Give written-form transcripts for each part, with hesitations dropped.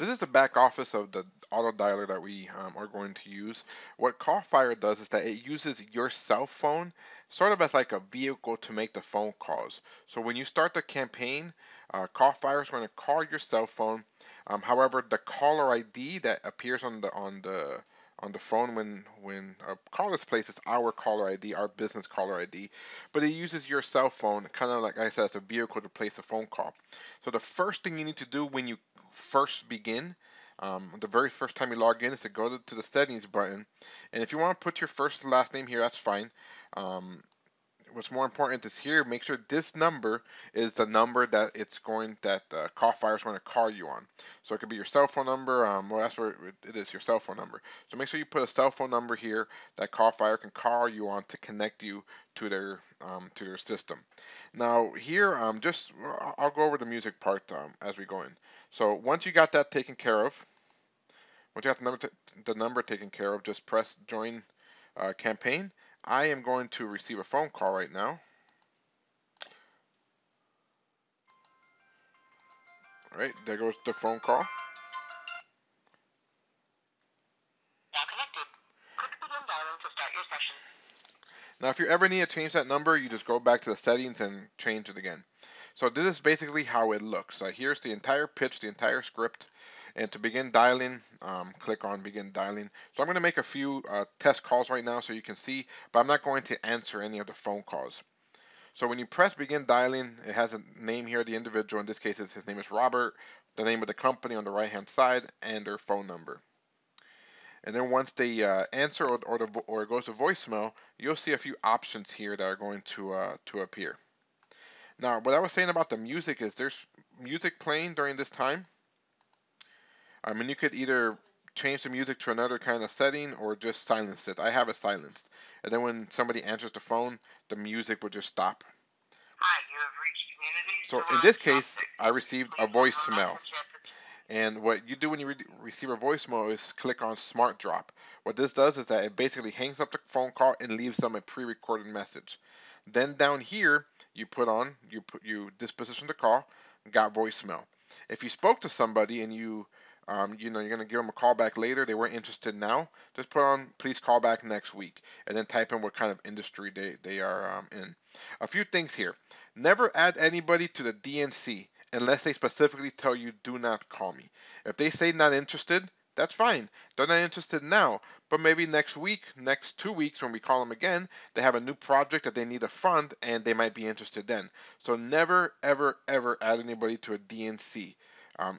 This is the back office of the auto dialer that we are going to use. What CallFire does is that it uses your cell phone sort of as like a vehicle to make the phone calls. So when you start the campaign, CallFire is going to call your cell phone. However, the caller ID that appears on the phone when a call is placed is our caller ID, our business caller ID, but it uses your cell phone kind of like I said as a vehicle to place a phone call. So the first thing you need to do when you first begin, the very first time you log in, is to go to the settings button, and if you want to put your first and last name here, that's fine. Um, what's more important is here, make sure this number is the number that CallFire is going to call you on. So it could be your cell phone number. Well, that's where it is, your cell phone number. So make sure you put a cell phone number here that CallFire can call you on to connect you to their system. Now here, I'll go over the music part as we go in. So once you got that taken care of, once you got the number taken care of, just press join campaign. I am going to receive a phone call right now. All right, there goes the phone call. Now connected. Click begin dialing to start your session. Now, if you ever need to change that number, you just go back to the settings and change it again. So this is basically how it looks. Here's the entire pitch, the entire script. And to begin dialing, click on begin dialing. So I'm going to make a few test calls right now so you can see, but I'm not going to answer any of the phone calls. So when you press begin dialing, it has a name here, the individual. In this case, his name is Robert, the name of the company on the right-hand side, and their phone number. And then once they answer or it goes to voicemail, you'll see a few options here that are going to appear. Now, what I was saying about the music is there's music playing during this time. I mean, you could either change the music to another kind of setting or just silence it. I have it silenced. And then when somebody answers the phone, the music will just stop. Hi, you have reached Community So in this Garage case, Topic. I received a Please leave a voicemail. message after the And what you do when you receive a voicemail is click on Smart Drop. What this does is that it basically hangs up the phone call and leaves them a pre-recorded message. Then down here, you disposition the call, got voicemail. If you spoke to somebody and you're gonna give them a call back later, they weren't interested now, just put on please call back next week, and then type in what kind of industry they are in. A few things here. Never add anybody to the DNC unless they specifically tell you do not call me. If they say not interested, that's fine. They're not interested now, but maybe next week, next 2 weeks when we call them again, they have a new project that they need a fund and they might be interested then. So never, ever, ever add anybody to a DNC. Um,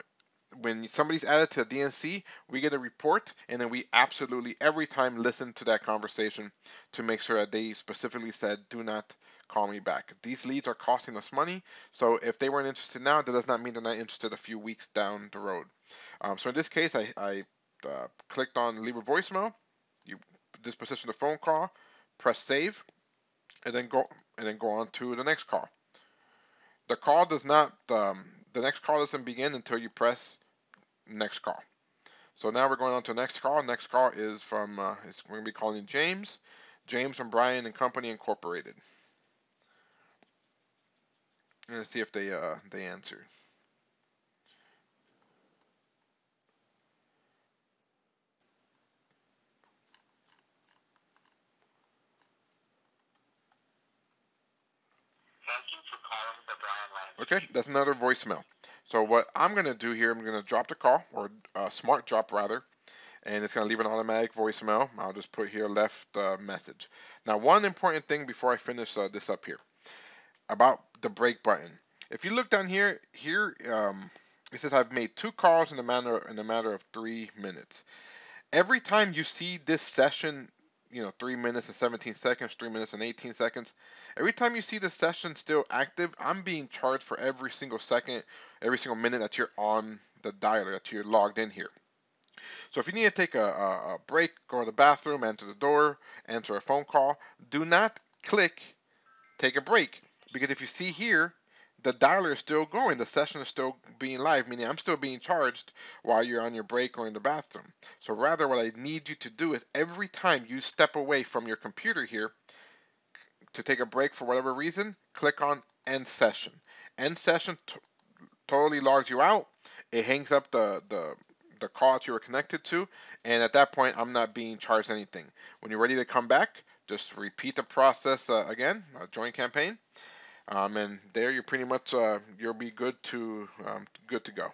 when somebody's added to a DNC, we get a report, and then we absolutely every time listen to that conversation to make sure that they specifically said, "Do not call me back." These leads are costing us money, so if they weren't interested now, that does not mean they're not interested a few weeks down the road. So in this case, I clicked on leave a voicemail. You disposition the phone call, press save, and then go on to the next call. The call does not the next call doesn't begin until you press next call. So now we're going on to the next call. Next call is from, we're going to be calling James. James from Bryan and Company Incorporated. And let's see if they answer. Thank you for calling the Brian Land. Okay, that's another voicemail. So what I'm going to do here, I'm going to drop the call, or smart drop rather, and it's going to leave an automatic voicemail. I'll just put here left message. Now, one important thing before I finish this up here about the break button. If you look down here, it says I've made 2 calls in a matter of 3 minutes. Every time you see this session, 3 minutes and 17 seconds, 3 minutes and 18 seconds, every time you see the session still active, I'm being charged for every single second, every single minute that you're on the dialer, that you're logged in here. So if you need to take a break, go to the bathroom, enter the door, answer a phone call, do not click take a break. Because if you see here, the dialer is still going. The session is still being live, meaning I'm still being charged while you're on your break or in the bathroom. So rather, what I need you to do is every time you step away from your computer here to take a break for whatever reason, click on end session. End session totally logs you out. It hangs up the call that you were connected to, and at that point, I'm not being charged anything. When you're ready to come back, just repeat the process again, join campaign, and there you're pretty much you'll be good to go.